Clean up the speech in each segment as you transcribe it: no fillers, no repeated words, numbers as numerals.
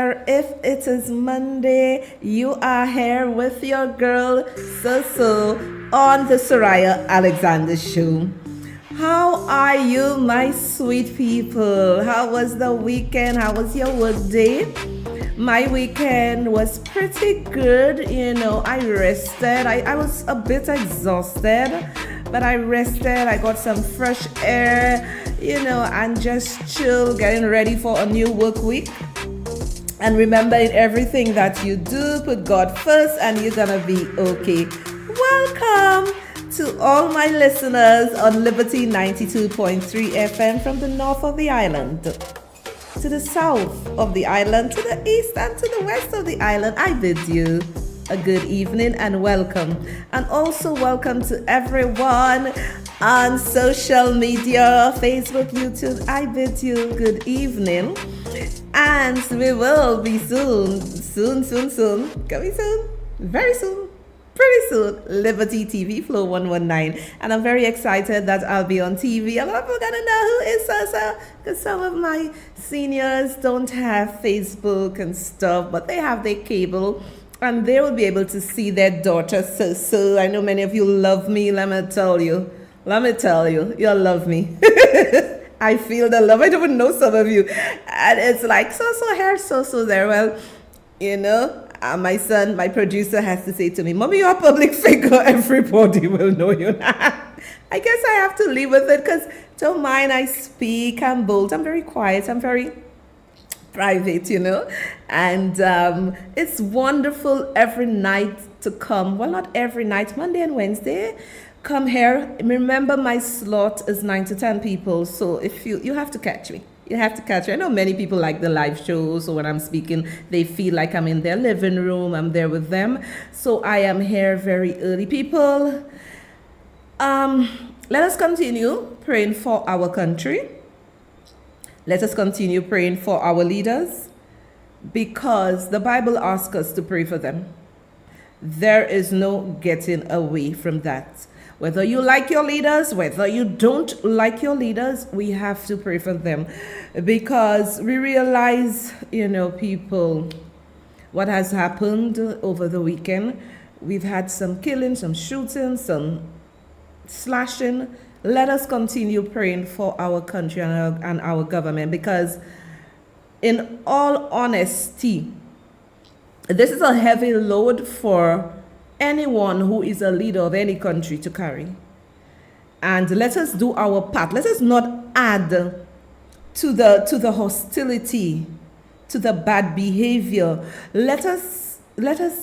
matter if it is Monday, you are here with your girl, So on the Sohria Alexander Show. How are you, my sweet people? How was the weekend? How was your work day? My weekend was pretty good. I rested. I was a bit exhausted, but I rested. I got some fresh air, and just chill, getting ready for a new work week. And remember, in everything that you do, put God first and you're gonna be okay. Welcome to all my listeners on Liberty 92.3 FM from the north of the island, to the south of the island, to the east and to the west of the island. I bid you a good evening and welcome. And also welcome to everyone on social media, Facebook, YouTube. I bid you good evening. And we will be soon, coming soon, very soon, pretty soon, Liberty TV Flow 119. And I'm very excited that I'll be on TV. A lot of people gonna know who is Sosa, because some of my seniors don't have Facebook and stuff, but they have their cable, and they will be able to see their daughter So. I know many of you love me. Let me tell you, you'll love me. I feel the love. I don't know some of you. And it's like, so here, so there. Well, my son, my producer, has to say to me, Mommy, you're a public figure. Everybody will know you. I guess I have to live with it, because don't mind, I speak, I'm bold, I'm very quiet, I'm very private, and it's wonderful every night to come. Well, not every night, Monday and Wednesday. Come here. Remember, my slot is 9 to 10 people, so if you have to catch me. You have to catch me. I know many people like the live shows, so when I'm speaking, they feel like I'm in their living room, I'm there with them. So I am here very early, people. Let us continue praying for our country. Let us continue praying for our leaders, because the Bible asks us to pray for them. There is no getting away from that. Whether you like your leaders, whether you don't like your leaders, we have to pray for them, because we realize, people, what has happened over the weekend. We've had some killing, some shooting, some slashing. Let us continue praying for our country and our government, because in all honesty, this is a heavy load for anyone who is a leader of any country to carry. And let us do our part. Let us not add to the hostility, to the bad behavior. Let us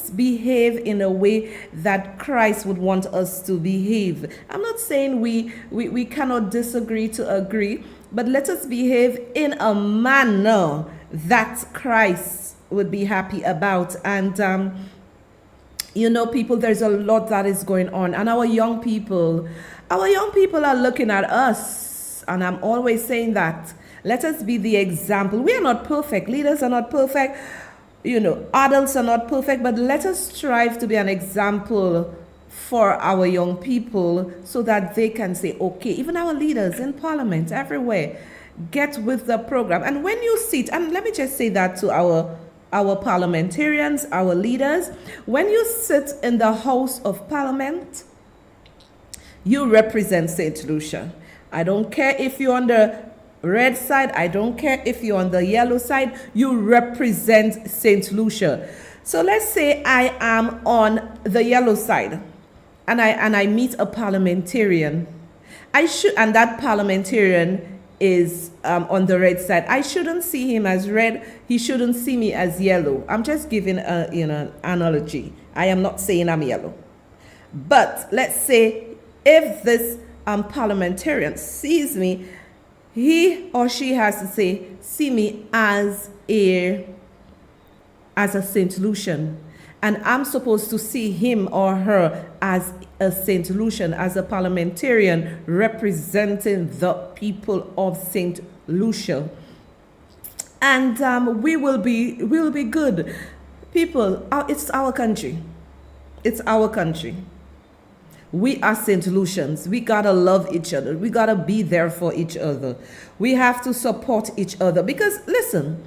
behave in a way that Christ would want us to behave. I'm not saying we cannot disagree to agree, but let us behave in a manner that Christ would be happy about. And people, there's a lot that is going on, and our young people are looking at us, and I'm always saying that. Let us be the example. We are not perfect. Leaders are not perfect. Adults are not perfect, but let us strive to be an example for our young people, so that they can say, okay, even our leaders in parliament, everywhere, get with the program. And when you sit, and let me just say that to our parliamentarians, our leaders, when you sit in the House of Parliament, you represent St. Lucia. I don't care if you're on the red side, I don't care if you're on the yellow side, you represent St. Lucia. So let's say I am on the yellow side, and I meet a parliamentarian. And that parliamentarian is on the red side. I shouldn't see him as red. He shouldn't see me as yellow. I'm just giving an analogy. I am not saying I'm yellow. But let's say if this parliamentarian sees me, he or she has to see me as a St. Lucian. And I'm supposed to see him or her as a St. Lucian, as a parliamentarian representing the people of St. Lucia. And we will be good. People, it's our country. It's our country. We are St. Lucians. We gotta love each other. We gotta be there for each other. We have to support each other. Because listen,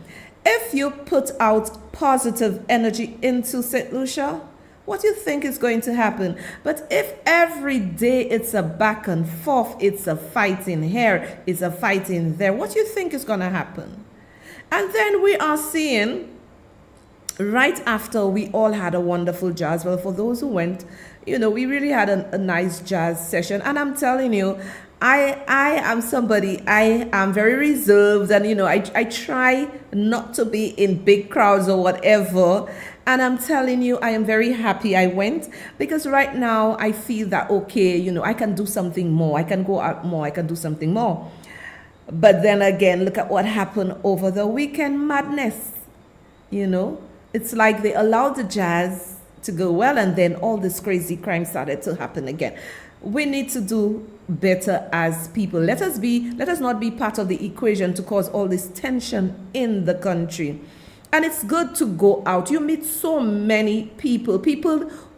If you put out positive energy into St. Lucia, what do you think is going to happen? But if every day it's a back and forth, it's a fight in here, it's a fight in there, what do you think is going to happen? And then we are seeing, right after we all had a wonderful jazz, well, for those who went, we really had a nice jazz session. And I'm telling you, I am somebody, I am very reserved, and I try not to be in big crowds or whatever. And I'm telling you, I am very happy I went, because right now I feel that, okay, I can do something more. I can go out more. I can do something more. But then again, look at what happened over the weekend. Madness. It's like they allowed the jazz to go well, and then all this crazy crime started to happen again. We need to do better as people. Let us not be part of the equation to cause all this tension in the country. And it's good to go out. You meet so many people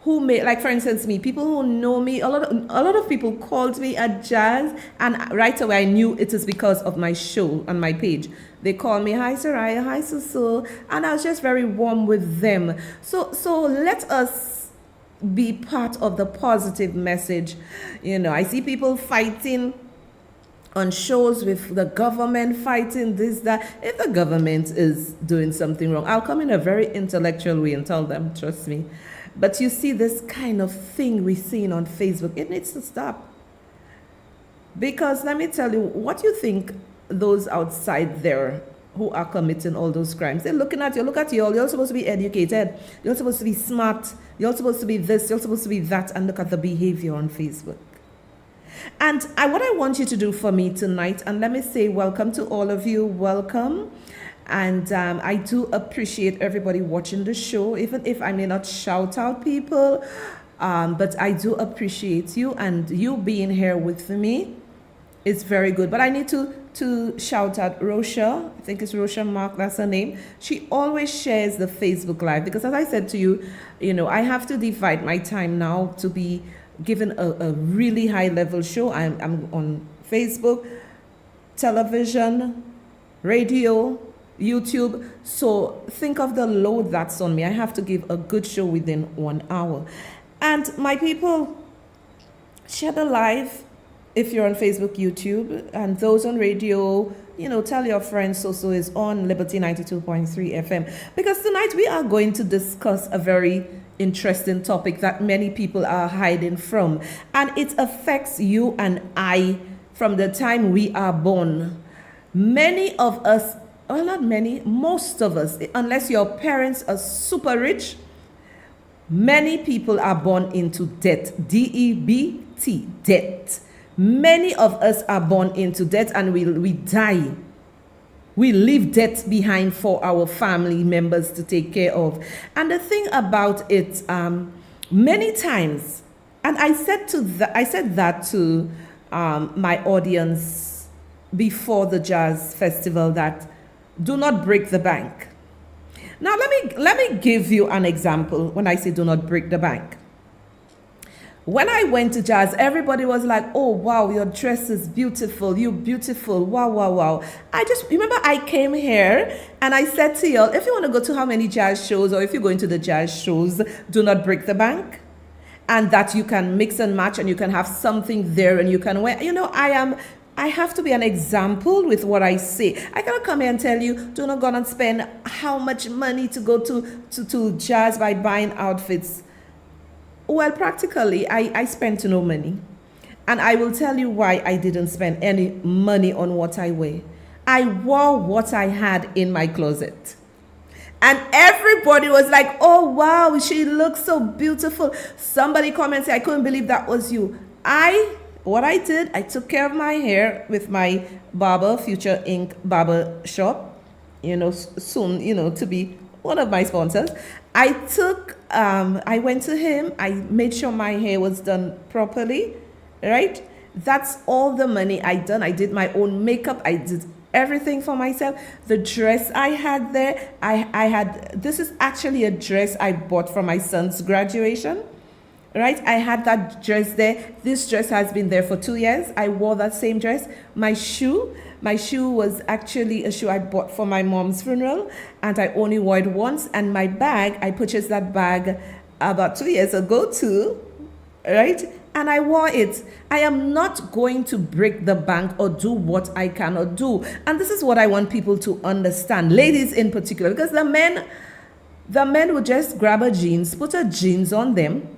who may, like for instance me, people who know me. A lot of people called me at jazz, and right away I knew it is because of my show on my page. They call me, hi Sohria, hi Susu, and I was just very warm with them. So let us be part of the positive message. I see people fighting on shows with the government, fighting this, that. If the government is doing something wrong, I'll come in a very intellectual way and tell them, trust me. But you see this kind of thing we're seeing on Facebook, it needs to stop. Because let me tell you, what you think those outside there who are committing all those crimes, they're looking at you, look at you all, you're supposed to be educated, you're supposed to be smart, you're supposed to be this, you're supposed to be that, and look at the behavior on Facebook. And what I want you to do for me tonight, and let me say welcome to all of you, welcome. And I do appreciate everybody watching the show, even if I may not shout out people, but I do appreciate you, and you being here with me is very good. But I need to shout out Rosha. I think it's Rosha Mark, that's her name. She always shares the Facebook Live, because as I said to you, I have to divide my time now to be given a really high level show. I'm on Facebook, television, radio, YouTube. So think of the load that's on me. I have to give a good show within 1 hour. And my people, share the live if you're on Facebook, YouTube, and those on radio, tell your friends Soso is on Liberty 92.3 FM. Because tonight we are going to discuss a very interesting topic that many people are hiding from. And it affects you and I from the time we are born. Many of us, well, not many, most of us, unless your parents are super rich, many people are born into debt. D-E-B-T, debt. Many of us are born into debt, and we die. We leave debt behind for our family members to take care of. And the thing about it, many times, and I said that to my audience before the jazz festival, that do not break the bank. Now let me give you an example when I say do not break the bank. When I went to jazz, everybody was like, oh, wow, your dress is beautiful. You're beautiful. Wow, wow, wow. I just remember I came here and I said to y'all, if you want to go to how many jazz shows, or if you're going to the jazz shows, do not break the bank. And that you can mix and match, and you can have something there and you can wear. I have to be an example with what I say. I cannot come here and tell you, do not go and spend how much money to go to jazz by buying outfits. Well, practically, I spent no money. And I will tell you why I didn't spend any money on what I wear. I wore what I had in my closet. And everybody was like, oh, wow, she looks so beautiful. Somebody commented, I couldn't believe that was you. What I did, I took care of my hair with my barber, Future Ink Barber Shop, soon, to be one of my sponsors. I went to him, I made sure my hair was done properly, right? That's all the money I done. I did my own makeup, I did everything for myself. The dress I had there, this is actually a dress I bought for my son's graduation, right? I had that dress there. This dress has been there for 2 years. I wore that same dress. My shoe, My shoe was actually a shoe I bought for my mom's funeral, and I only wore it once. And my bag, I purchased that bag about 2 years ago too, right? And I wore it. I am not going to break the bank or do what I cannot do. And this is what I want people to understand, ladies in particular, because the men would just grab a jeans, put a jeans on them,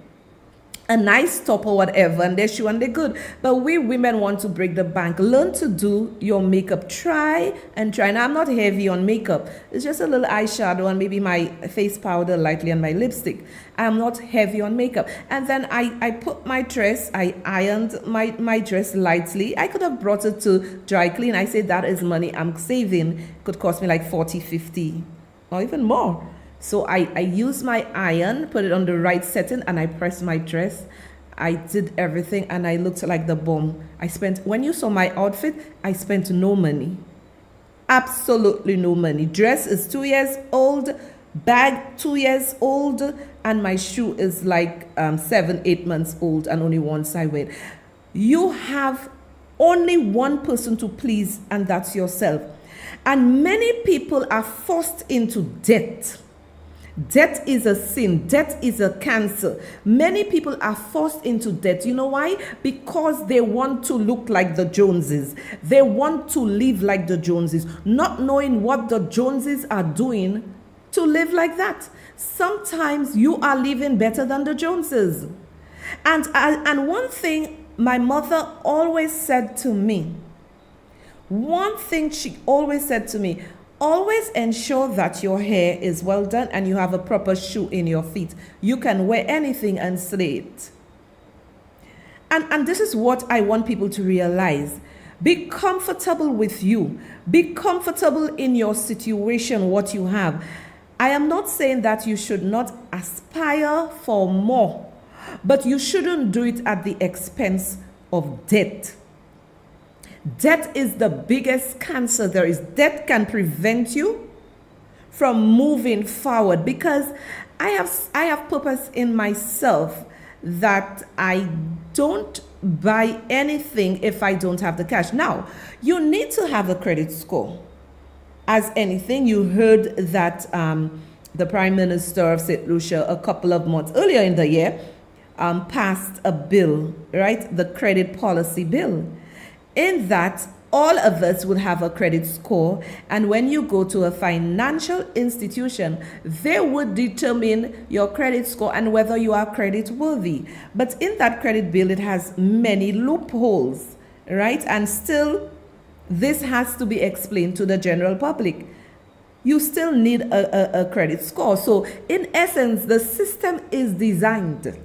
a nice top or whatever, and their shoe, and they're good. But we women want to break the bank. Learn to do your makeup. Try and try. Now, I'm not heavy on makeup. It's just a little eyeshadow and maybe my face powder lightly and my lipstick. I'm not heavy on makeup. And then I put my dress, I ironed my dress lightly. I could have brought it to dry clean. I said that is money I'm saving. It could cost me like 40, 50 or even more. So I used my iron, put it on the right setting, and I pressed my dress. I did everything, and I looked like the bomb. When you saw my outfit, I spent no money. Absolutely no money. Dress is 2 years old, bag 2 years old, and my shoe is like 7, 8 months old, and only once I wear it. You have only one person to please, and that's yourself. And many people are forced into debt. Debt is a sin. Debt is a cancer. Many people are forced into debt. You know why? Because they want to look like the Joneses. They want to live like the Joneses, not knowing what the Joneses are doing to live like that. Sometimes you are living better than the Joneses. And one thing my mother always said to me, always ensure that your hair is well done and you have a proper shoe in your feet. You can wear anything and slay it. And this is what I want people to realize. Be comfortable with you. Be comfortable in your situation, what you have. I am not saying that you should not aspire for more, but you shouldn't do it at the expense of debt. Debt is the biggest cancer there is. Debt can prevent you from moving forward, because I have purpose in myself that I don't buy anything if I don't have the cash. Now, you need to have a credit score. As anything, you heard that the Prime Minister of St. Lucia a couple of months earlier in the year passed a bill, right? The credit policy bill. In that, all of us would have a credit score, and when you go to a financial institution, they would determine your credit score and whether you are credit worthy. But in that credit bill, it has many loopholes, right? And still, this has to be explained to the general public. You still need a credit score. So in essence, the system is designed.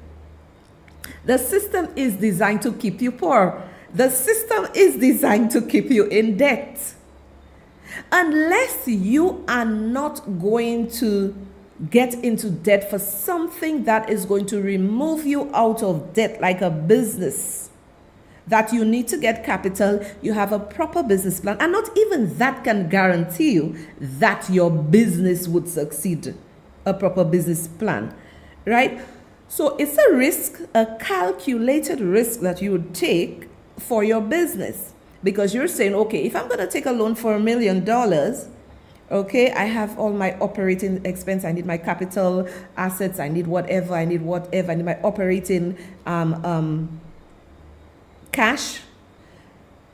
The system is designed to keep you poor. The system is designed to keep you in debt. Unless you are not going to get into debt for something that is going to remove you out of debt, like a business, that you need to get capital, you have a proper business plan, and not even that can guarantee you that your business would succeed, a proper business plan, right? So it's a risk, a calculated risk that you would take for your business, because you're saying, okay, if I'm going to take a loan for $1 million, okay, I have all my operating expense, I need my capital assets, I need whatever, I need my operating cash.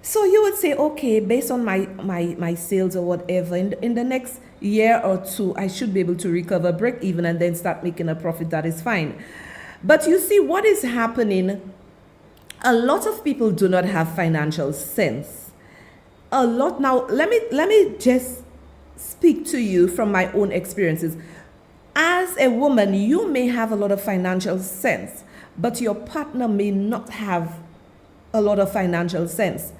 So you would say, okay, based on my sales or whatever, in the next year or two, I should be able to recover, break even, and then start making a profit. That is fine. But you see what is happening. A lot of people do not have financial sense. Now, let me just speak to you from my own experiences. As a woman, you may have a lot of financial sense, but your partner may not have a lot of financial sense.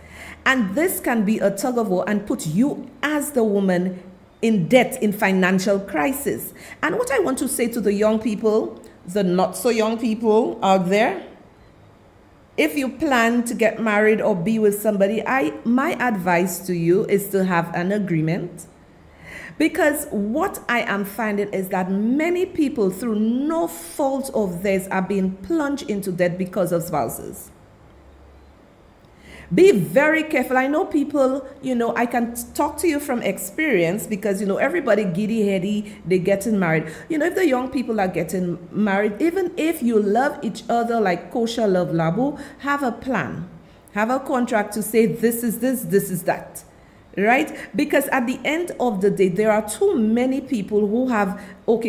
And this can be a tug of war and put you as the woman in debt, in financial crisis. And what I want to say to the young people, the not so young people out there, if you plan to get married or be with somebody, my advice to you is to have an agreement. Because what I am finding is that many people, through no fault of theirs, are being plunged into debt because of spouses. Be very careful. I know people, I can talk to you from experience because, everybody giddy heady, they getting married. If the young people are getting married, even if you love each other like kosher love labu, have a plan. Have a contract to say this is this is that. Right? Because at the end of the day, there are too many people who have,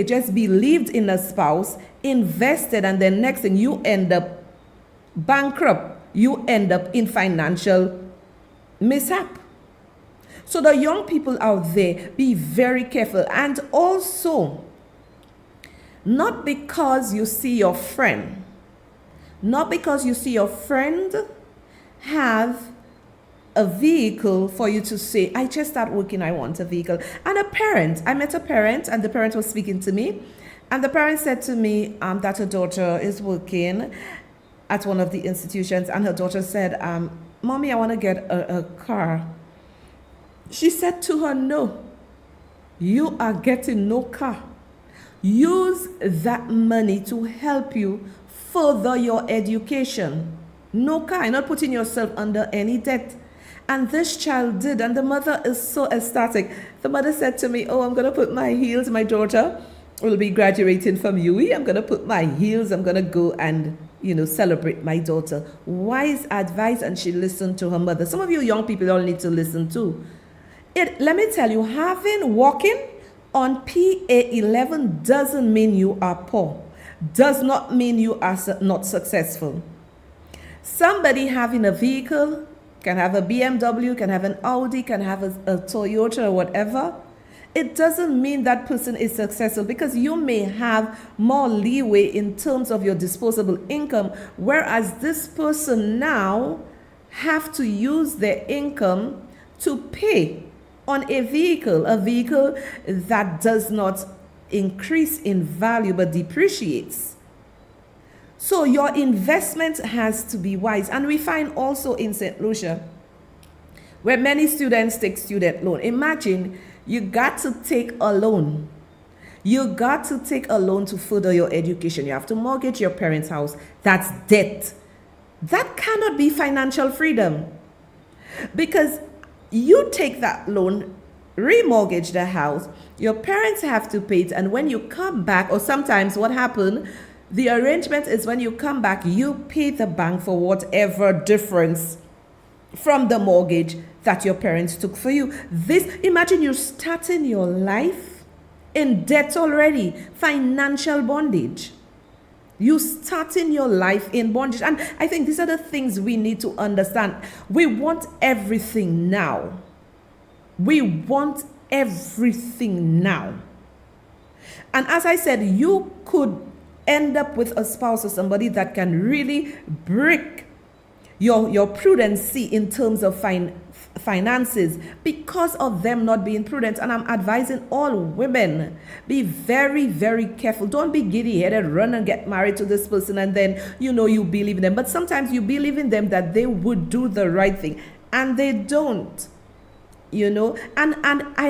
just believed in a spouse, invested, and then next thing you end up bankrupt. You end up in financial mishap. So the young people out there, be very careful. And also, not because you see your friend have a vehicle for you to say, I just start working, I want a vehicle. And I met a parent, and the parent was speaking to me, and the parent said to me that her daughter is working at one of the institutions, and her daughter said, Mommy, I want to get a car. She said to her, no, you are getting no car. Use that money to help you further your education. No car, you're not putting yourself under any debt. And this child did, and the mother is so ecstatic. The mother said to me, I'm going to put my heels. My daughter will be graduating from UE. I'm going to put my heels. I'm going to go and celebrate my daughter. Wise advice, and she listened to her mother. Some of you young people all need to listen too. Let me tell you, walking on PA11 doesn't mean you are poor. Does not mean you are not successful. Somebody having a vehicle can have a BMW, can have an Audi, can have a Toyota or whatever. It doesn't mean that person is successful, because you may have more leeway in terms of your disposable income, whereas this person now have to use their income to pay on a vehicle that does not increase in value but depreciates. So your investment has to be wise. And we find also in St. Lucia, where many students take student loan. Imagine you got to take a loan. You got to take a loan to further your education. You have to mortgage your parents' house. That's debt. That cannot be financial freedom. Because you take that loan, remortgage the house, your parents have to pay it, and when you come back, or sometimes what happened, the arrangement is when you come back, you pay the bank for whatever difference from the mortgage that your parents took for you. Imagine you're starting your life in debt already, financial bondage. You starting your life in bondage. And I think these are the things we need to understand. We want everything now. We want everything now. And as I said, you could end up with a spouse or somebody that can really break your prudency in terms of finances because of them not being prudent. And I'm advising all women, be very, very careful. Don't be giddy-headed, run and get married to this person and then, you believe in them. But sometimes you believe in them that they would do the right thing and they don't, And I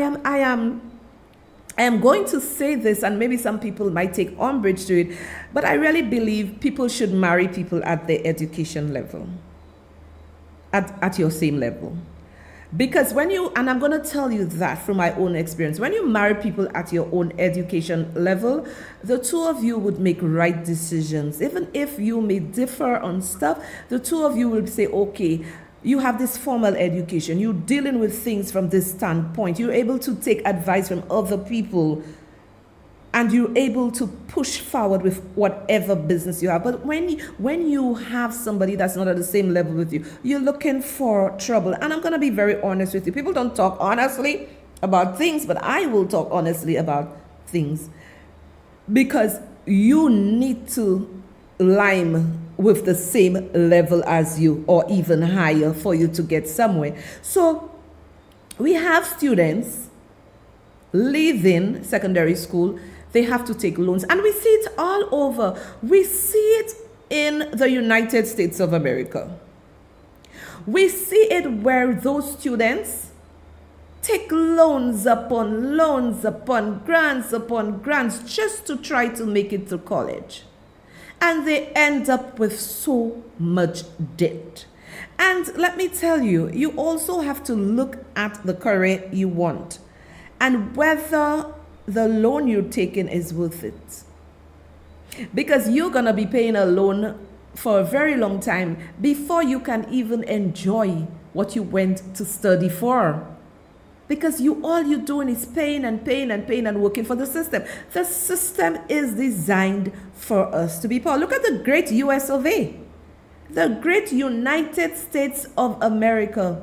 am going to say this, and maybe some people might take umbrage to it, but I really believe people should marry people at their education level, at your same level. Because and I'm going to tell you that from my own experience, when you marry people at your own education level, the two of you would make right decisions. Even if you may differ on stuff, the two of you will say, okay, you have this formal education, you're dealing with things from this standpoint, you're able to take advice from other people, and you're able to push forward with whatever business you have. But when you have somebody that's not at the same level with you, you're looking for trouble. And I'm going to be very honest with you. People don't talk honestly about things, but I will talk honestly about things. Because you need to lime with the same level as you, or even higher, for you to get somewhere. So we have students leaving secondary school. They have to take loans, and we see it all over. We see it in the United States of America. We see it where those students take loans upon grants just to try to make it to college. And they end up with so much debt. And let me tell you, you also have to look at the career you want and whether the loan you're taking is worth it. Because you're going to be paying a loan for a very long time before you can even enjoy what you went to study for. Because all you're doing is paying and paying and paying and working for the system. The system is designed for us to be poor. Look at the great US of A. The great United States of America.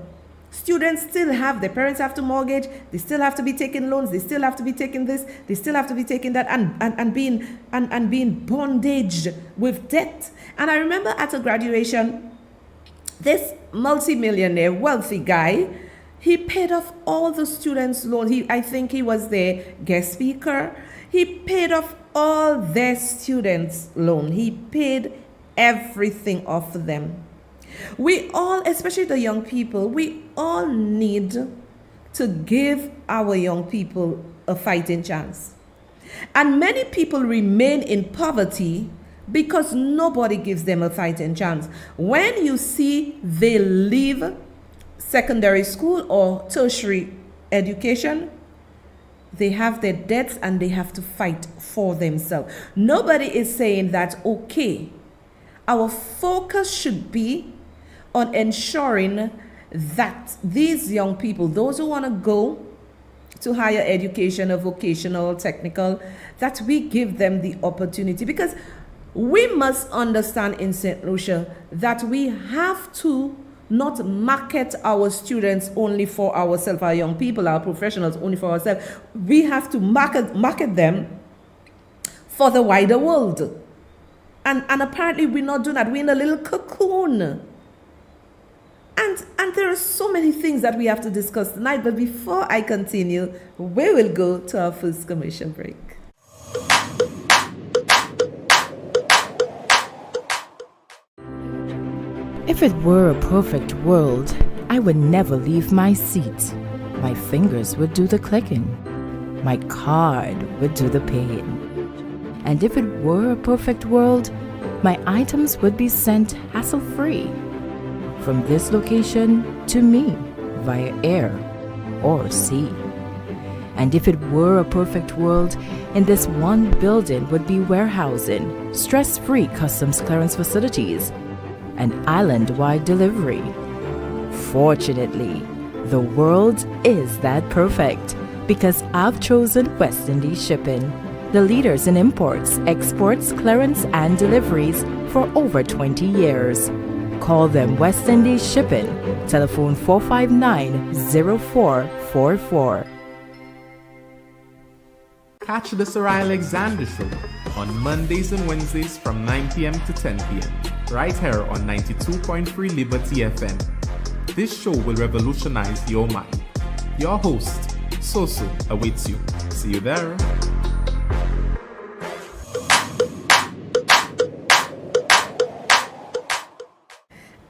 Students still have, their parents have to mortgage, they still have to be taking loans, they still have to be taking this, they still have to be taking that, and being bondaged with debt. And I remember at a graduation, this multimillionaire, wealthy guy, he paid off all the students' loans. I think he was their guest speaker. He paid off all their students' loan. He paid everything off for them. We all, especially the young people, we all need to give our young people a fighting chance. And many people remain in poverty because nobody gives them a fighting chance. When you see they leave secondary school or tertiary education, they have their debts and they have to fight for themselves. Nobody is saying that, okay, our focus should be on ensuring that these young people, those who want to go to higher education or vocational, technical, that we give them the opportunity. Because we must understand in St. Lucia that we have to not market our students only for ourselves, our young people, our professionals only for ourselves. We have to market them for the wider world. And apparently we're not doing that. We're in a little cocoon. And there are so many things that we have to discuss tonight. But before I continue, we will go to our first commercial break. If it were a perfect world, I would never leave my seat. My fingers would do the clicking. My card would do the paying. And if it were a perfect world, my items would be sent hassle-free from this location to me via air or sea. And if it were a perfect world, in this one building would be warehousing, stress-free customs clearance facilities, and island-wide delivery. Fortunately, the world is that perfect because I've chosen West Indies Shipping, the leaders in imports, exports, clearance, and deliveries for over 20 years. Call them West Indies Shipping, telephone 459-0444. Catch the Sohria Alexander Show on Mondays and Wednesdays from 9 p.m. to 10 p.m. right here on 92.3 Liberty FM. This show will revolutionize your mind. Your host, Soso, awaits you. See you there.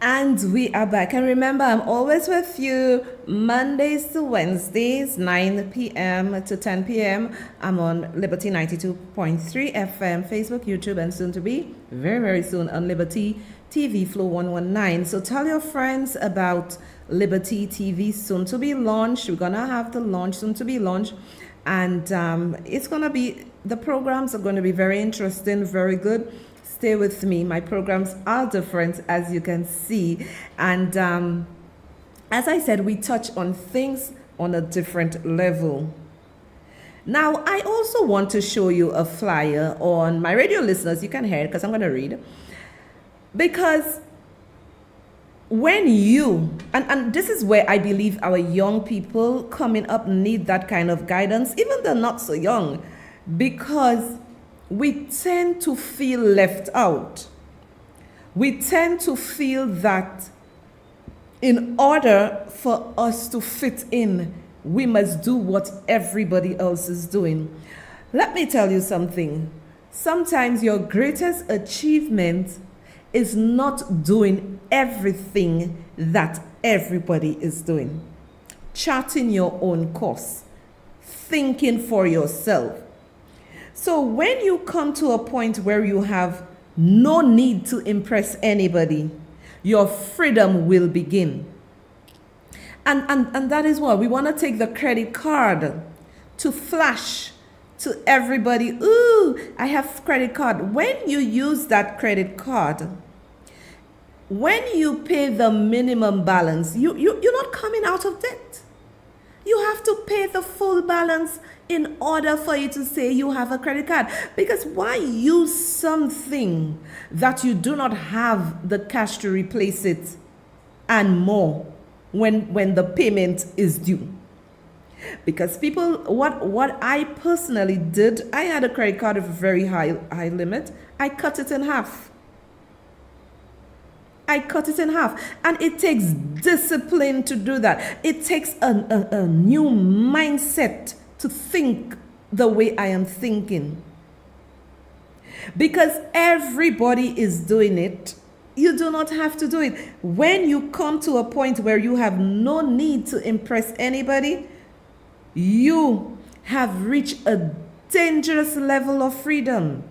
And we are back. And remember, I'm always with you Mondays to Wednesdays, 9 p.m. to 10 p.m. I'm on Liberty 92.3 FM, Facebook, YouTube, and soon to be, very, very soon, on Liberty TV Flow 119. So tell your friends about Liberty TV, soon to be launched. We're going to have the launch, soon to be launched. And it's going to be, the programs are going to be very interesting, very good. Stay with me. My programs are different, as you can see. And as I said, we touch on things on a different level. Now, I also want to show you a flyer on my radio listeners. You can hear it because I'm going to read. Because when you, and this is where I believe our young people coming up need that kind of guidance, even though not so young, because we tend to feel left out. We tend to feel that in order for us to fit in, we must do what everybody else is doing. Let me tell you something. Sometimes your greatest achievement is not doing everything that everybody is doing. Charting your own course. Thinking for yourself. So when you come to a point where you have no need to impress anybody, your freedom will begin. And that is what we want to take the credit card to flash to everybody. Ooh, I have credit card. When you use that credit card, when you pay the minimum balance, you're not coming out of debt. You have to pay the full balance in order for you to say you have a credit card. Because why use something that you do not have the cash to replace it and more when the payment is due? Because people, what I personally did, I had a credit card with a very high limit. I cut it in half. And it takes discipline to do that. It takes a new mindset to think the way I am thinking. Because everybody is doing it. You do not have to do it. When you come to a point where you have no need to impress anybody, you have reached a dangerous level of freedom.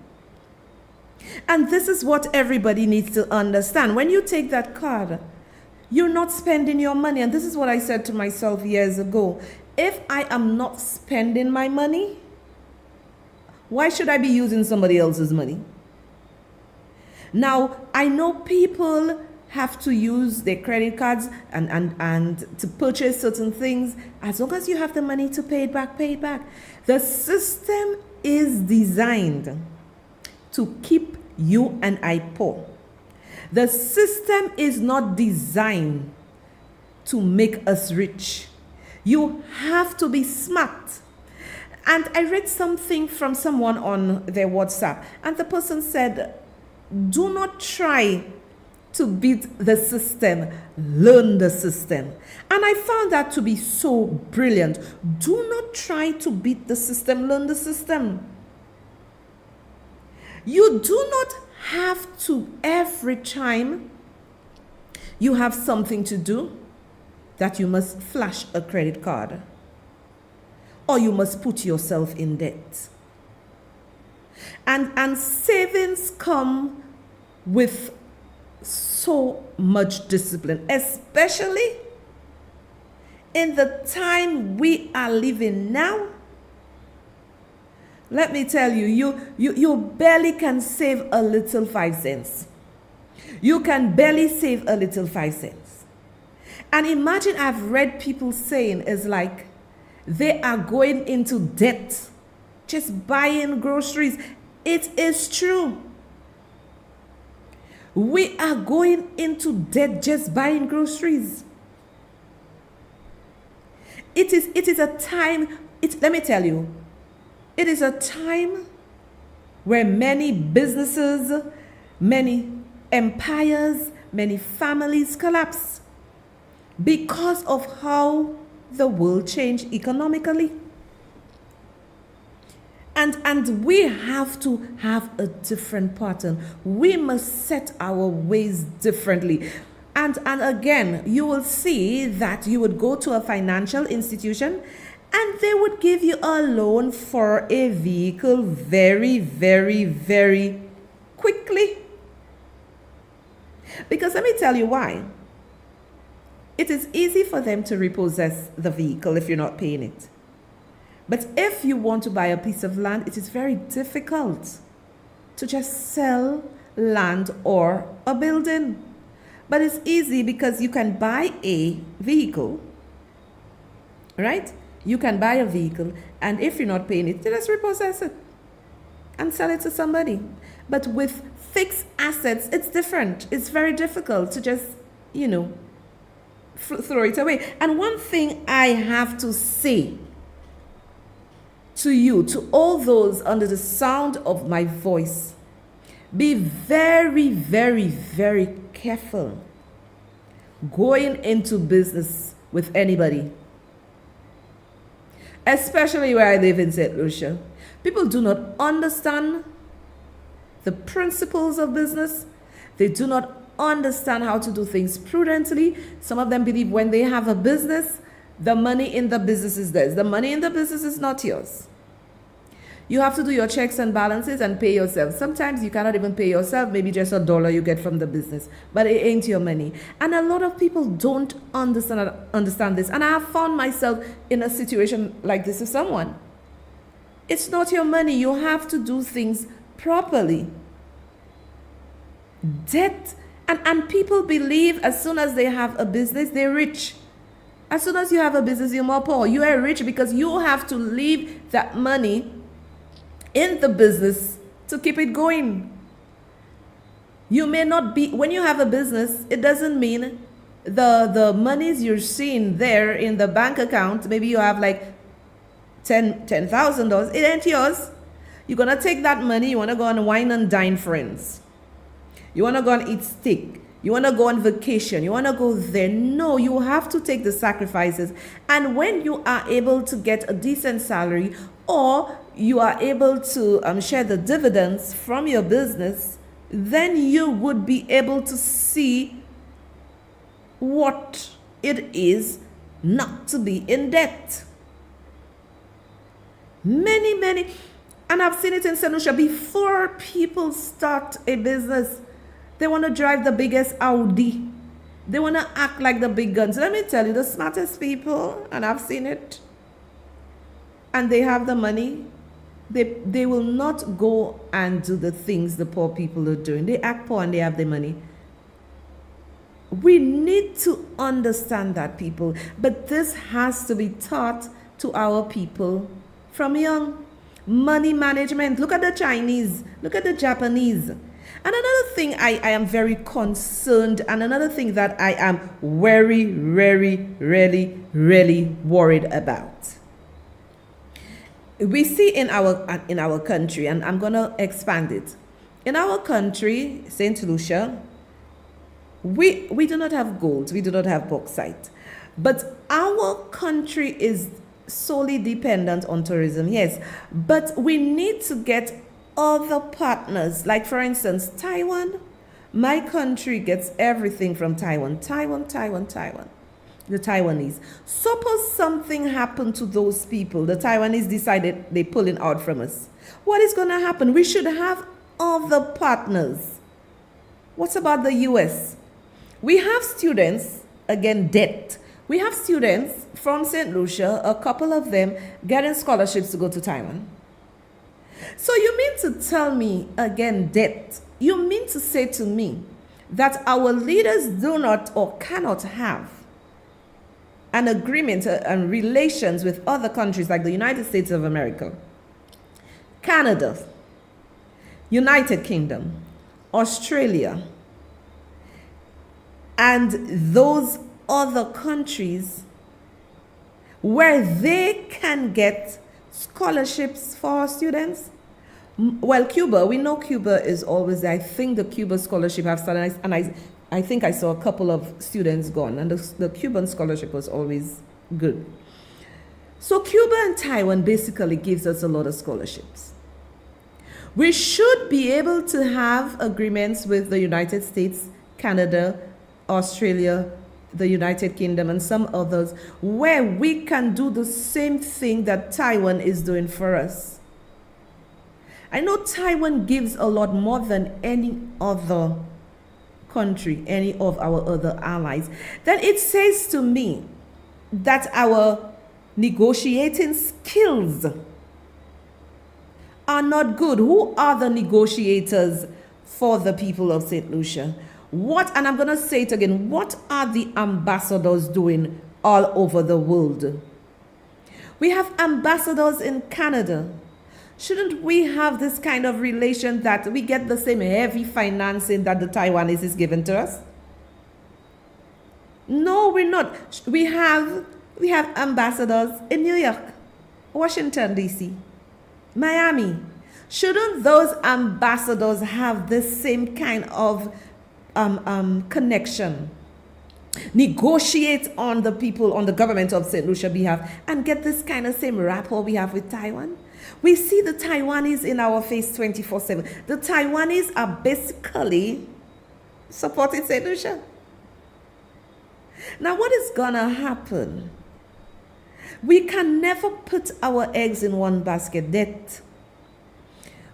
And this is what everybody needs to understand. When you take that card, you're not spending your money. And this is what I said to myself years ago. If I am not spending my money, why should I be using somebody else's money? Now, I know people have to use their credit cards and to purchase certain things. As long as you have the money to pay it back, pay it back. The system is designed to keep you and I poor. The system is not designed to make us rich. You have to be smart. And I read something from someone on their WhatsApp, and the person said, do not try to beat the system, learn the system. And I found that to be so brilliant. Do not try to beat the system, learn the system. You do not have to, every time you have something to do, that you must flash a credit card or you must put yourself in debt. And savings come with so much discipline, especially in the time we are living now. Let me tell you, you barely can save a little 5 cents. You can barely save a little 5 cents. And imagine, I've read people saying is like they are going into debt just buying groceries. It is true. We are going into debt just buying groceries. It is a time, let me tell you, it is a time where many businesses, many empires, many families collapse because of how the world changed economically. And we have to have a different pattern. We must set our ways differently. And again, you will see that you would go to a financial institution and they would give you a loan for a vehicle very, very, very quickly. Because let me tell you why. It is easy for them to repossess the vehicle if you're not paying it. But if you want to buy a piece of land, it is very difficult to just sell land or a building. But it's easy because you can buy a vehicle, right? You can buy a vehicle, and if you're not paying it, just repossess it and sell it to somebody. But with fixed assets, it's different. It's very difficult to just, throw it away. And one thing I have to say to you, to all those under the sound of my voice, be very, very, very careful going into business with anybody. Especially where I live in St. Lucia. People do not understand the principles of business. They do not understand how to do things prudently. Some of them believe when they have a business, the money in the business is theirs. The money in the business is not yours. You have to do your checks and balances and pay yourself. Sometimes you cannot even pay yourself, maybe just $1 you get from the business, but it ain't your money. And a lot of people don't understand this. And I have found myself in a situation like this with someone. It's not your money. You have to do things properly. Debt, and people believe as soon as they have a business, they're rich. As soon as you have a business, you're more poor. You are rich because you have to leave that money in the business to keep it going. You may not be, when you have a business, it doesn't mean the monies you're seeing there in the bank account, maybe you have like $10,000, it ain't yours. You're going to take that money, you want to go on wine and dine friends. You want to go and eat steak. You want to go on vacation. You want to go there. No, you have to take the sacrifices. And when you are able to get a decent salary, or you are able to share the dividends from your business, then you would be able to see what it is not to be in debt. Many, and I've seen it in St. Lucia, before people start a business, they want to drive the biggest Audi. They want to act like the big guns. Let me tell you, the smartest people, and I've seen it, and they have the money, they will not go and do the things the poor people are doing. They act poor and they have the money. We need to understand that, people. But this has to be taught to our people from young. Money management. Look at the Chinese. Look at the Japanese. And another thing I am very concerned, and another thing that I am very, really worried about. We see in our country, and I'm going to expand it. In our country, St. Lucia, we do not have gold, we do not have bauxite. But our country is solely dependent on tourism, yes. But we need to get other partners, like for instance, Taiwan. My country gets everything from Taiwan. The Taiwanese. Suppose something happened to those people. The Taiwanese decided they're pulling out from us. What is going to happen? We should have other partners. What about the US? We have students, again, debt. We have students from St. Lucia, a couple of them, getting scholarships to go to Taiwan. So you mean to tell me, again, debt, you mean to say to me that our leaders do not or cannot have an agreement and relations with other countries like the United States of America, Canada, United Kingdom, Australia, and those other countries where they can get scholarships for our students? Well, Cuba, we know Cuba is always there. I think the Cuba scholarship have started, and I think I saw a couple of students gone, and the Cuban scholarship was always good. So Cuba and Taiwan basically gives us a lot of scholarships. We should be able to have agreements with the United States, Canada, Australia, the United Kingdom, and some others, where we can do the same thing that Taiwan is doing for us. I know Taiwan gives a lot more than any other country, any of our other allies. Then it says to me that our negotiating skills are not good. Who are the negotiators for the people of St. Lucia? What, and I'm going to say it again, what are the ambassadors doing all over the world? We have ambassadors in Canada. Shouldn't we have this kind of relation that we get the same heavy financing that the Taiwanese is giving to us? No, we're not. We have ambassadors in New York, Washington, D.C., Miami. Shouldn't those ambassadors have the same kind of connection? Negotiate on the people, on the government of St. Lucia behalf, and get this kind of same rapport we have with Taiwan? We see the Taiwanese in our face 24/7. The Taiwanese are basically supporting St. Lucia. Now, what is gonna happen? We can never put our eggs in one basket. Debt.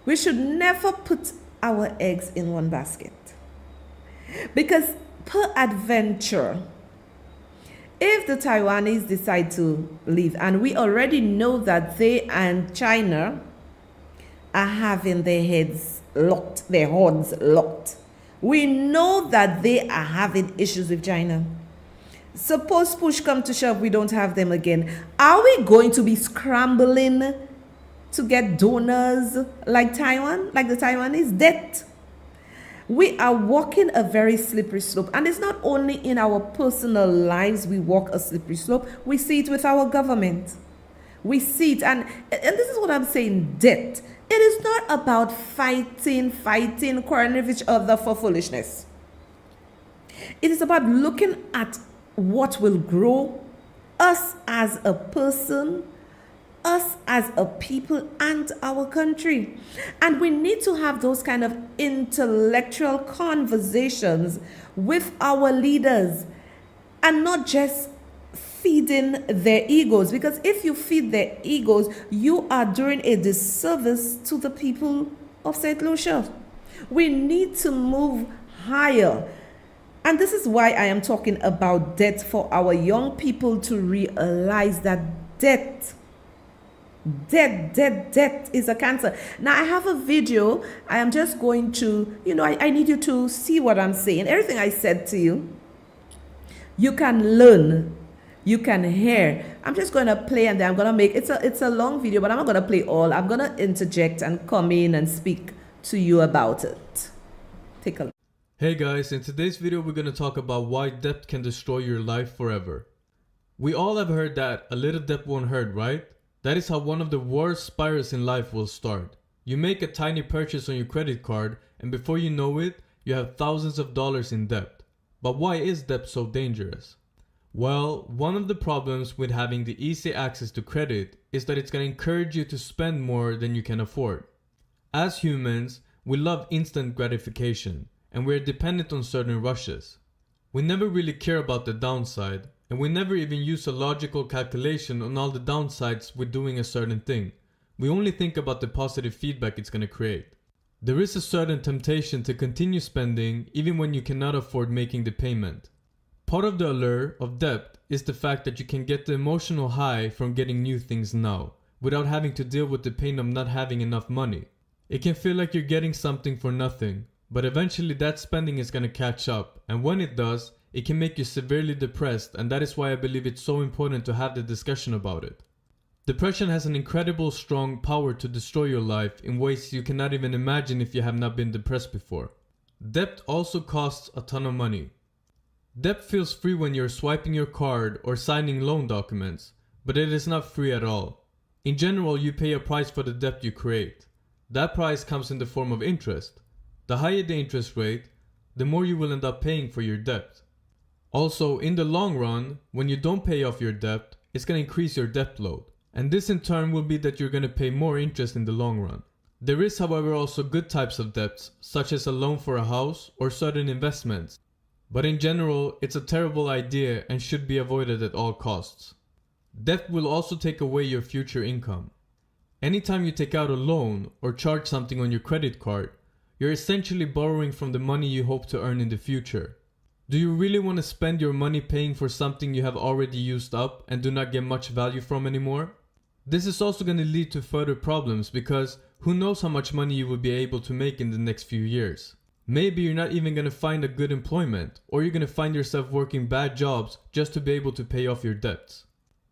We should never put our eggs in one basket. Because per adventure, if the Taiwanese decide to leave, and we already know that they and China are having their heads locked, their horns locked. We know that they are having issues with China. Suppose push come to shove, we don't have them again. Are we going to be scrambling to get donors like Taiwan, like the Taiwanese? Debt. We are walking a very slippery slope. And it's not only in our personal lives we walk a slippery slope, we see it with our government. We see it, and this is what I'm saying, debt. It is not about fighting, quarreling with each other for foolishness. It is about looking at what will grow us as a person, us as a people, and our country. And we need to have those kind of intellectual conversations with our leaders and not just feeding their egos. Because if you feed their egos, you are doing a disservice to the people of St. Lucia. We need to move higher. And this is why I am talking about debt, for our young people to realize that debt is a cancer. Now I have a video. I am just going to, I need you to see what I'm saying. Everything I said to you, you can learn, you can hear. I'm just going to play, and then I'm going to make, it's a long video, but I'm not going to play all. I'm going to interject and come in and speak to you about it. Take a look. Hey guys, in today's video we're going to talk about why debt can destroy your life forever. We all have heard that a little debt won't hurt, right? That is how one of the worst spirals in life will start. You make a tiny purchase on your credit card, and before you know it, you have thousands of dollars in debt. But why is debt so dangerous? Well, one of the problems with having the easy access to credit is that it's going to encourage you to spend more than you can afford. As humans, we love instant gratification, and we're dependent on certain rushes. We never really care about the downside, and we never even use a logical calculation on all the downsides with doing a certain thing. We only think about the positive feedback it's going to create. There is a certain temptation to continue spending even when you cannot afford making the payment. Part of the allure of debt is the fact that you can get the emotional high from getting new things now, without having to deal with the pain of not having enough money. It can feel like you're getting something for nothing, but eventually that spending is going to catch up, and when it does, it can make you severely depressed, and that is why I believe it's so important to have the discussion about it. Depression has an incredible strong power to destroy your life in ways you cannot even imagine if you have not been depressed before. Debt also costs a ton of money. Debt feels free when you're swiping your card or signing loan documents, but it is not free at all. In general, you pay a price for the debt you create. That price comes in the form of interest. The higher the interest rate, the more you will end up paying for your debt. Also, in the long run, when you don't pay off your debt, it's going to increase your debt load. And this in turn will be that you're going to pay more interest in the long run. There is, however, also good types of debts, such as a loan for a house or certain investments. But in general, it's a terrible idea and should be avoided at all costs. Debt will also take away your future income. Anytime you take out a loan or charge something on your credit card, you're essentially borrowing from the money you hope to earn in the future. Do you really want to spend your money paying for something you have already used up and do not get much value from anymore? This is also going to lead to further problems because who knows how much money you will be able to make in the next few years. Maybe you're not even going to find a good employment, or you're going to find yourself working bad jobs just to be able to pay off your debts.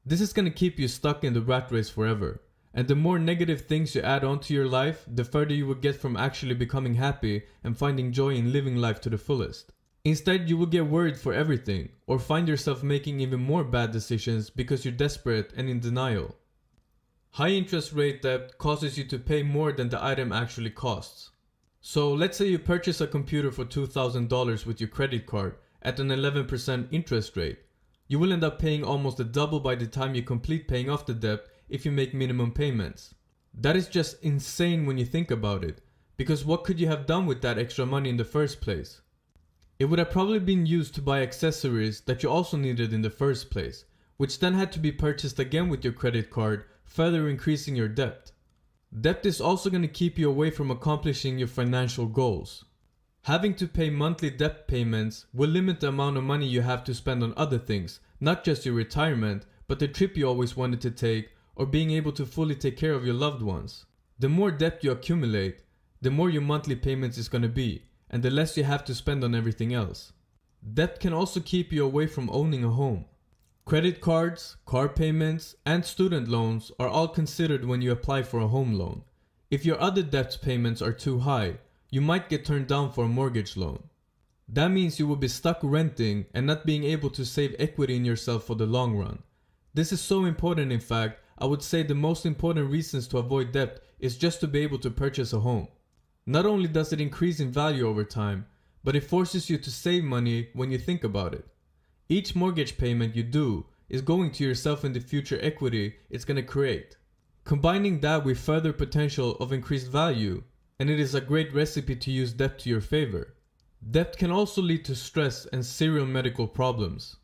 This is going to keep you stuck in the rat race forever. And the more negative things you add on to your life, the further you will get from actually becoming happy and finding joy in living life to the fullest. Instead, you will get worried for everything, or find yourself making even more bad decisions because you're desperate and in denial. High interest rate debt causes you to pay more than the item actually costs. So let's say you purchase a computer for $2,000 with your credit card at an 11% interest rate. You will end up paying almost the double by the time you complete paying off the debt if you make minimum payments. That is just insane when you think about it, because what could you have done with that extra money in the first place? It would have probably been used to buy accessories that you also needed in the first place, which then had to be purchased again with your credit card, further increasing your debt. Debt is also going to keep you away from accomplishing your financial goals. Having to pay monthly debt payments will limit the amount of money you have to spend on other things, not just your retirement, but the trip you always wanted to take, or being able to fully take care of your loved ones. The more debt you accumulate, the more your monthly payments is going to be, and the less you have to spend on everything else. Debt can also keep you away from owning a home. Credit cards, car payments, and student loans are all considered when you apply for a home loan. If your other debt payments are too high, you might get turned down for a mortgage loan. That means you will be stuck renting and not being able to save equity in yourself for the long run. This is so important. In fact, I would say the most important reasons to avoid debt is just to be able to purchase a home. Not only does it increase in value over time, but it forces you to save money when you think about it. Each mortgage payment you do is going to yourself in the future equity it's going to create. Combining that with further potential of increased value, and it is a great recipe to use debt to your favor. Debt can also lead to stress and serious medical problems.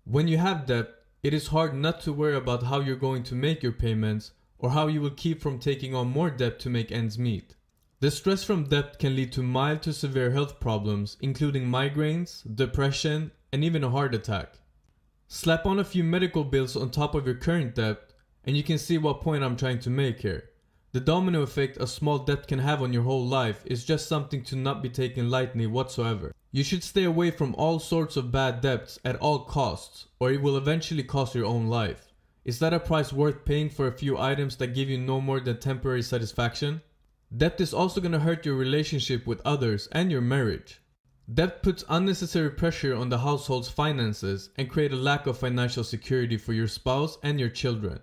When you have debt, it is hard not to worry about how you're going to make your payments or how you will keep from taking on more debt to make ends meet. The stress from debt can lead to mild to severe health problems, including migraines, depression, and even a heart attack. Slap on a few medical bills on top of your current debt, and you can see what point I'm trying to make here. The domino effect a small debt can have on your whole life is just something to not be taken lightly whatsoever. You should stay away from all sorts of bad debts at all costs, or it will eventually cost your own life. Is that a price worth paying for a few items that give you no more than temporary satisfaction? Debt is also going to hurt your relationship with others and your marriage. Debt puts unnecessary pressure on the household's finances and create a lack of financial security for your spouse and your children.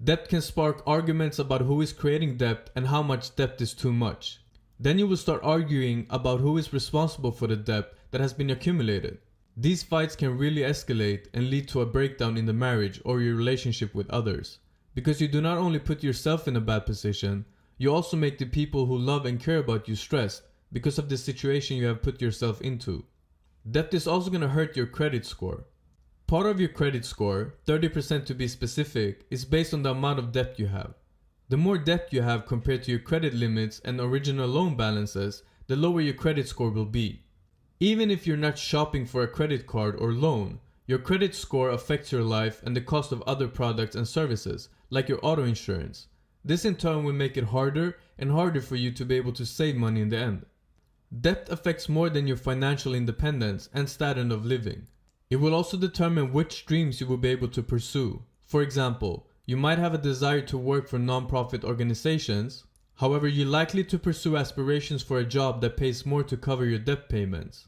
Debt can spark arguments about who is creating debt and how much debt is too much. Then you will start arguing about who is responsible for the debt that has been accumulated. These fights can really escalate and lead to a breakdown in the marriage or your relationship with others. Because you do not only put yourself in a bad position, you also make the people who love and care about you stressed because of the situation you have put yourself into. Debt is also going to hurt your credit score. Part of your credit score, 30% to be specific, is based on the amount of debt you have. The more debt you have compared to your credit limits and original loan balances, the lower your credit score will be. Even if you're not shopping for a credit card or loan, your credit score affects your life and the cost of other products and services, like your auto insurance. This in turn will make it harder and harder for you to be able to save money in the end. Debt affects more than your financial independence and standard of living. It will also determine which dreams you will be able to pursue. For example, you might have a desire to work for non-profit organizations. However, you're likely to pursue aspirations for a job that pays more to cover your debt payments.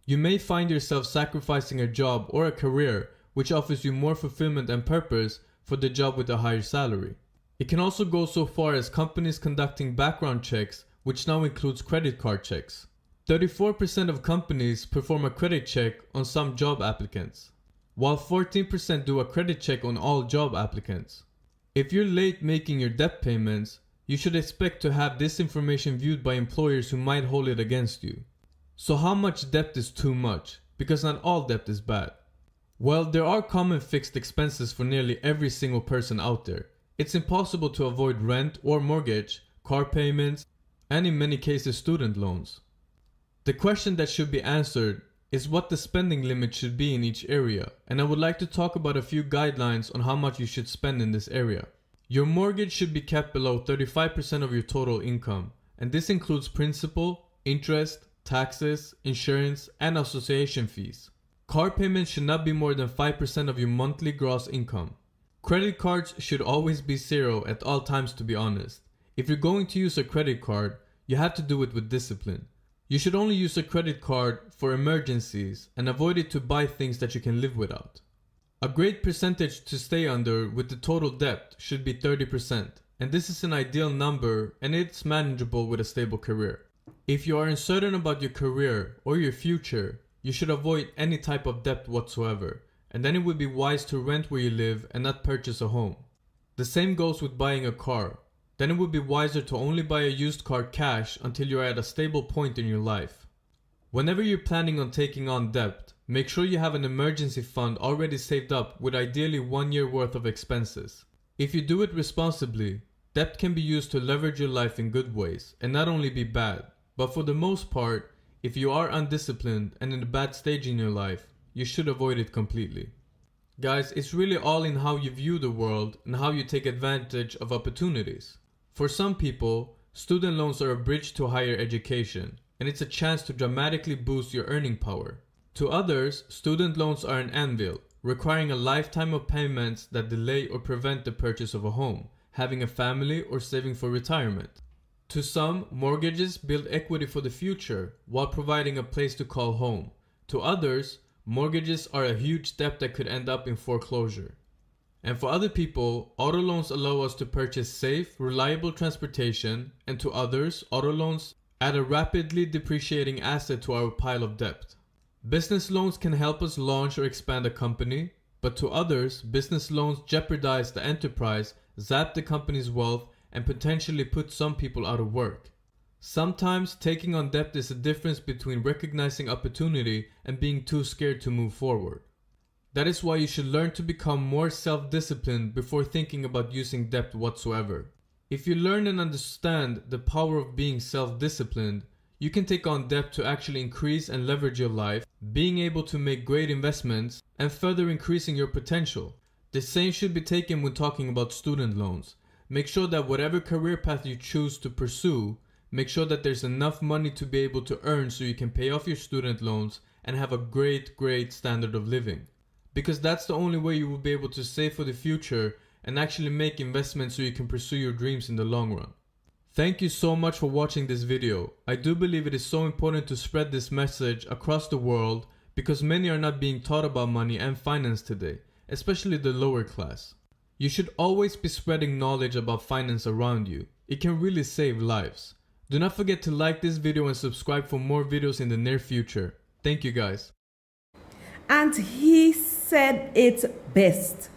You may find yourself sacrificing a job or a career which offers you more fulfillment and purpose for the job with a higher salary. It can also go so far as companies conducting background checks, which now includes credit card checks. 34% of companies perform a credit check on some job applicants, while 14% do a credit check on all job applicants. If you're late making your debt payments, you should expect to have this information viewed by employers who might hold it against you. So how much debt is too much? Because not all debt is bad. Well, there are common fixed expenses for nearly every single person out there. It's impossible to avoid rent or mortgage, car payments, and in many cases student loans. The question that should be answered is what the spending limit should be in each area, and I would like to talk about a few guidelines on how much you should spend in this area. Your mortgage should be kept below 35% of your total income, and this includes principal, interest, taxes, insurance, and association fees. Car payments should not be more than 5% of your monthly gross income. Credit cards should always be zero at all times, to be honest. If you're going to use a credit card, you have to do it with discipline. You should only use a credit card for emergencies and avoid it to buy things that you can live without. A great percentage to stay under with the total debt should be 30%, and this is an ideal number and it's manageable with a stable career. If you are uncertain about your career or your future, you should avoid any type of debt whatsoever, and then it would be wise to rent where you live and not purchase a home. The same goes with buying a car. Then it would be wiser to only buy a used car cash until you are at a stable point in your life. Whenever you're planning on taking on debt, make sure you have an emergency fund already saved up with ideally 1 year worth of expenses. If you do it responsibly, Debt can be used to leverage your life in good ways and not only be bad, but for the most part, if you are undisciplined and in a bad stage in your life, you should avoid it completely. Guys, it's really all in how you view the world and how you take advantage of opportunities. For some people, student loans are a bridge to higher education, and it's a chance to dramatically boost your earning power. To others, student loans are an anvil, requiring a lifetime of payments that delay or prevent the purchase of a home, having a family, or saving for retirement. To some, mortgages build equity for the future while providing a place to call home. To others, mortgages are a huge debt that could end up in foreclosure. And for other people, auto loans allow us to purchase safe, reliable transportation, and to others, auto loans add a rapidly depreciating asset to our pile of debt. Business loans can help us launch or expand a company, but to others, business loans jeopardize the enterprise, zap the company's wealth, and potentially put some people out of work. Sometimes taking on debt is the difference between recognizing opportunity and being too scared to move forward. That is why you should learn to become more self-disciplined before thinking about using debt whatsoever. If you learn and understand the power of being self-disciplined, you can take on debt to actually increase and leverage your life, being able to make great investments, and further increasing your potential. The same should be taken when talking about student loans. Make sure that whatever career path you choose to pursue, make sure that there's enough money to be able to earn so you can pay off your student loans and have a great standard of living. Because that's the only way you will be able to save for the future and actually make investments so you can pursue your dreams in the long run. Thank you so much for watching this video. I do believe it is so important to spread this message across the world because many are not being taught about money and finance today, especially the lower class. You should always be spreading knowledge about finance around you. It can really save lives. Do not forget to like this video and subscribe for more videos in the near future. Thank you guys. And he said it best.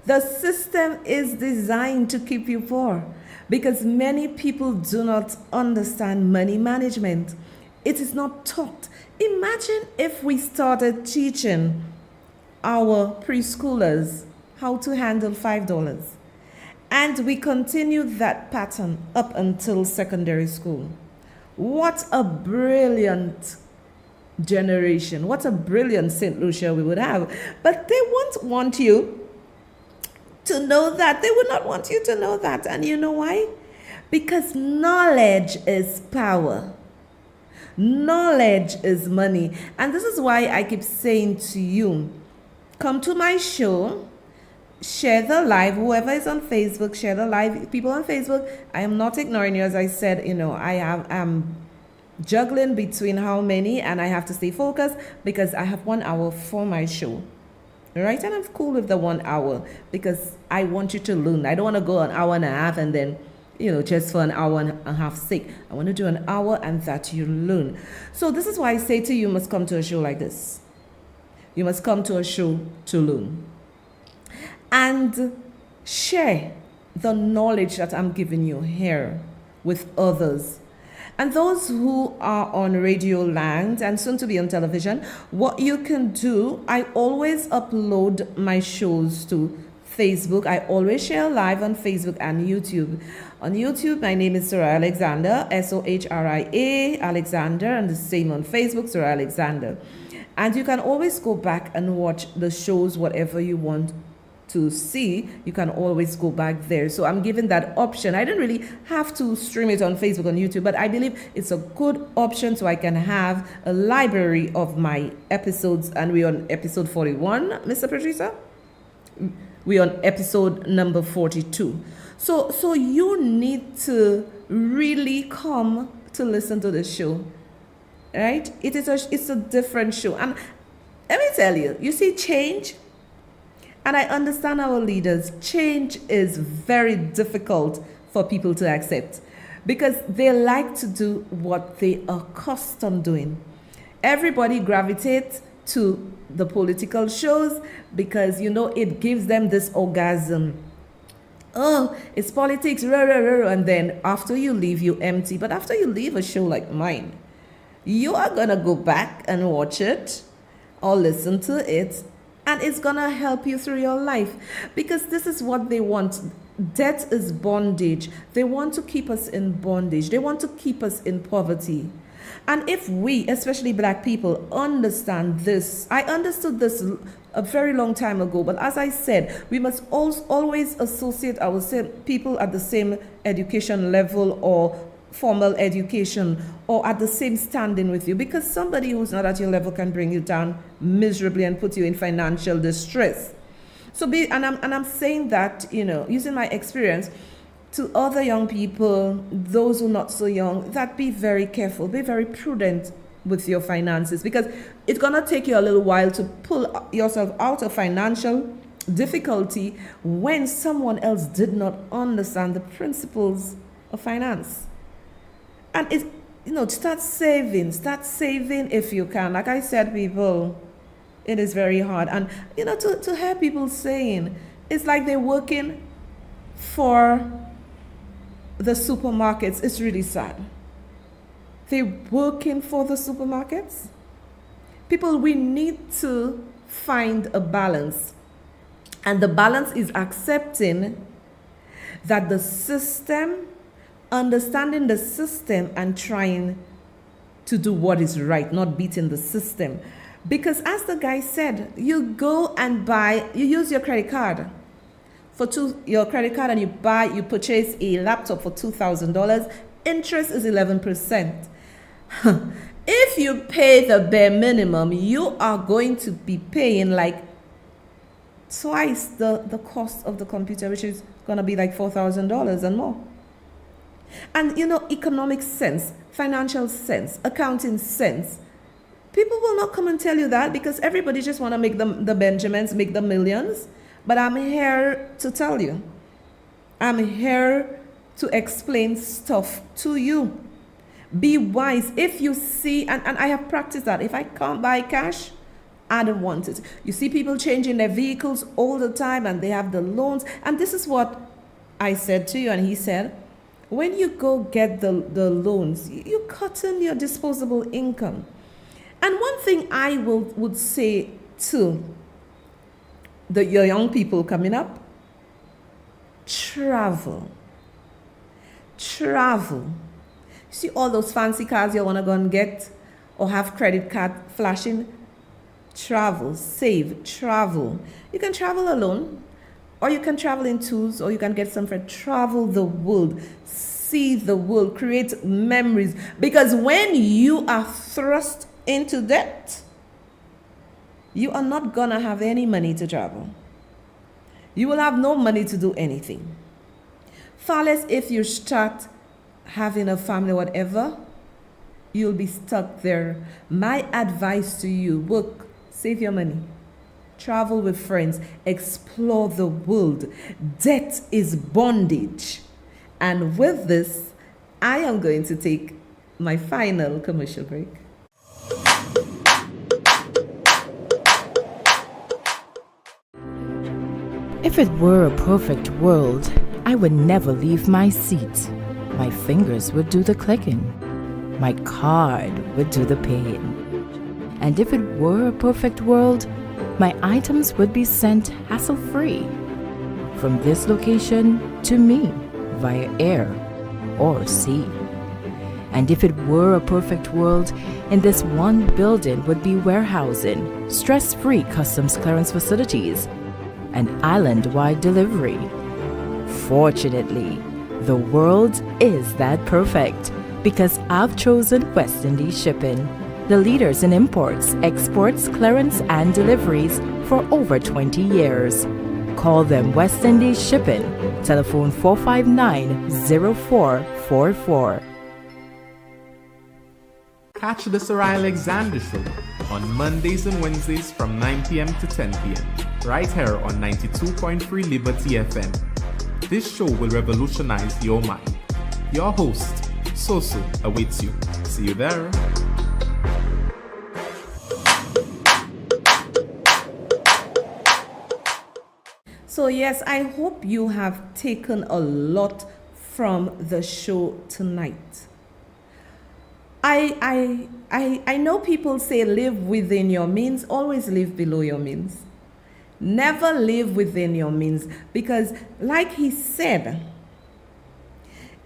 The system is designed to keep you poor because many people do not understand money management. It is not taught. Imagine if we started teaching our preschoolers how to handle $5 and we continue that pattern up until secondary school. What a brilliant generation. What a brilliant St. Lucia we would have. But they won't want you to know that. They would not want you to know that. And you know why? Because knowledge is power. Knowledge is money. And this is why I keep saying to you, come to my show, share the live. Whoever is on Facebook, share the live. People on Facebook, I am not ignoring you. As I said, I am juggling between how many, and I have to stay focused because I have 1 hour for my show. Right? And I'm cool with the 1 hour because I want you to learn. I don't want to go an hour and a half and then, just for an hour and a half sake. I want to do an hour and that you learn. So this is why I say to you, you must come to a show like this. You must come to a show to learn. And share the knowledge that I'm giving you here with others. And those who are on Radio Land and soon to be on television, what you can do, I always upload my shows to Facebook. I always share live on Facebook and YouTube. On YouTube, my name is Sohria Alexander, Sohria Alexander, and the same on Facebook, Sohria Alexander. And you can always go back and watch the shows, whatever you want to see, you can always go back there. So I'm giving that option. I didn't really have to stream it on Facebook and YouTube, but I believe it's a good option so I can have a library of my episodes. And we're on episode 41, Mr. Producer. We're on episode number 42. So you need to really come to listen to the show, right? It's a different show. And let me tell you, you see change. And I understand our leaders, change is very difficult for people to accept because they like to do what they are accustomed doing. Everybody gravitates to the political shows because, it gives them this orgasm. Oh, it's politics, rah, rah, rah, and then after you leave, you empty. But after you leave a show like mine, you are going to go back and watch it or listen to it. And it's going to help you through your life because this is what they want. Debt is bondage. They want to keep us in bondage. They want to keep us in poverty. And if we, especially black people, understand this, I understood this a very long time ago, but as I said, we must always associate people at the same education level or formal education or at the same standing with you, because somebody who's not at your level can bring you down miserably and put you in financial distress. I'm saying that, using my experience, to other young people, those who are not so young, that be very careful, be very prudent with your finances, because it's going to take you a little while to pull yourself out of financial difficulty when someone else did not understand the principles of finance. And start saving if you can. Like I said, people, it is very hard. And, to hear people saying, it's like they're working for the supermarkets, it's really sad. They're working for the supermarkets. People, we need to find a balance. And the balance is accepting that the system, understanding the system and trying to do what is right, not beating the system. Because as the guy said, you go and you use your credit card. Your credit card, and you purchase a laptop for $2,000, interest is 11%. If you pay the bare minimum, you are going to be paying like twice the cost of the computer, which is going to be like $4,000 and more. And economic sense, financial sense, accounting sense, people will not come and tell you that, because everybody just want to make the Benjamins, make the millions. But I'm here to tell you. I'm here to explain stuff to you. Be wise. If you see, and I have practiced that, if I can't buy cash, I don't want it. You see people changing their vehicles all the time, and they have the loans. And this is what I said to you, and he said, when you go get the loans, you cut in your disposable income. And one thing I would say to your young people coming up, travel. See all those fancy cars you want to go and get or have credit card flashing? Travel, save, travel. You can travel alone, or you can travel in twos, or you can get some friends. Travel the world, see the world, create memories. Because when you are thrust into debt, you are not gonna have any money to travel. You will have no money to do anything. Far less if you start having a family, whatever, you'll be stuck there. My advice to you, work, save your money, travel with friends, explore the world. Debt is bondage. And with this, I am going to take my final commercial break. If it were a perfect world, I would never leave my seat. My fingers would do the clicking. My card would do the paying. And if it were a perfect world, my items would be sent hassle-free from this location to me via air or sea. And if it were a perfect world, in this one building would be warehousing, stress-free customs clearance facilities, and island-wide delivery. Fortunately, the world is that perfect because I've chosen West Indies Shipping, the leaders in imports, exports, clearance, and deliveries for over 20 years. Call them West Indies Shipping, telephone 459-0444. Catch the Sohria Alexander Show on Mondays and Wednesdays from 9 p.m. to 10 p.m. right here on 92.3 Liberty FM. This show will revolutionize your mind. Your host, Soso, awaits you. See you there. So yes, I hope you have taken a lot from the show tonight. I know people say live within your means, always live below your means. Never live within your means, because like he said,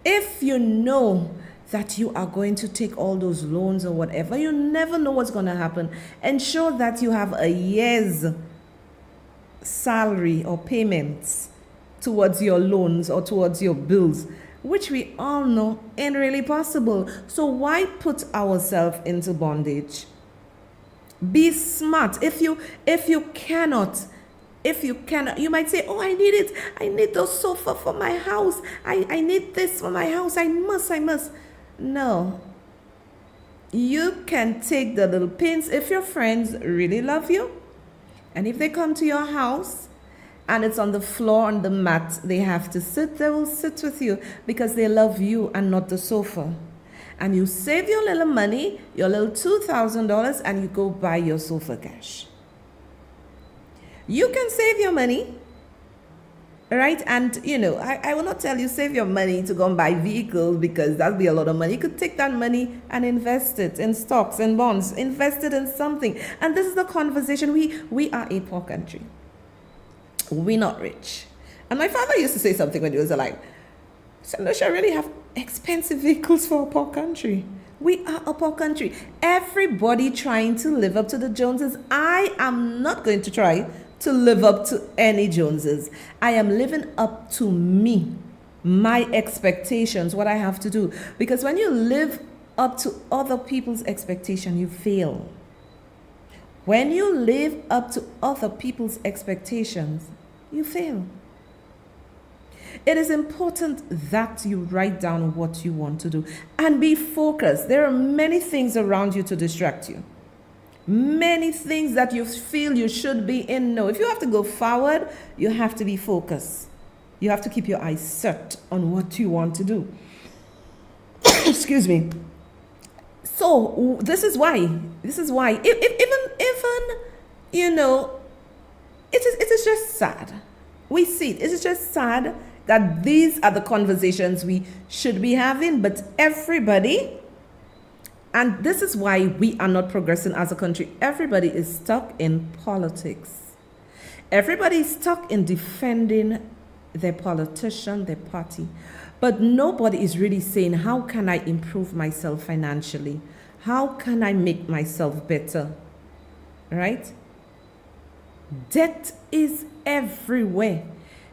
if you know that you are going to take all those loans or whatever, you never know what's going to happen. Ensure that you have a year's salary or payments towards your loans or towards your bills, which we all know ain't really possible. So why put ourselves into bondage? Be smart. If you cannot, you might say, oh, I need it. I need those sofa for my house. I need this for my house. I must. No. You can take the little pins if your friends really love you. And if they come to your house and it's on the floor, on the mat, they have to sit, they will sit with you because they love you and not the sofa. And you save your little money, your little $2,000, and you go buy your sofa cash. You can save your money, right? And, I will not tell you save your money to go and buy vehicles, because that'll be a lot of money. You could take that money and invest it in stocks and bonds, invest it in something. And this is the conversation. We are a poor country. We're not rich. And my father used to say something when he was alive. Sandosha really have expensive vehicles for a poor country. We are a poor country. Everybody trying to live up to the Joneses. I am not going to try to live up to any Joneses. I am living up to me, my expectations, what I have to do. Because when you live up to other people's expectation, you fail. When you live up to other people's expectations, you fail. It is important that you write down what you want to do and be focused. There are many things around you to distract you. Many things that you feel you should be in. No, if you have to go forward, you have to be focused. You have to keep your eyes set on what you want to do. Excuse me. So this is why, even it is just sad. We see it. It is just sad that these are the conversations we should be having, but everybody, and this is why we are not progressing as a country, everybody is stuck in politics. Everybody is stuck in defending their politician, their party, but nobody is really saying, how can I improve myself financially? How can I make myself better? Right? Debt is everywhere.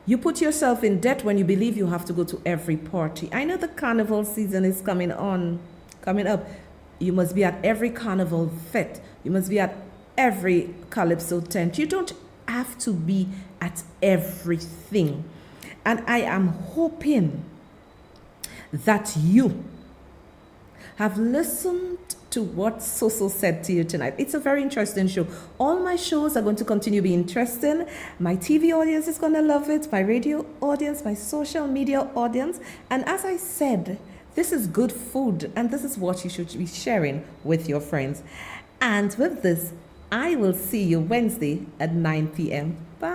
You put yourself in debt when you believe you have to go to every party. I know the carnival season is coming up. You must be at every carnival fete. You must be at every calypso tent. You don't have to be at everything. And I am hoping that you have listened to what Soso said to you tonight. It's a very interesting show. All my shows are going to continue being interesting. My TV audience is going to love it. My radio audience, my social media audience. And as I said, this is good food, and this is what you should be sharing with your friends. And with this, I will see you Wednesday at 9 p.m. Bye.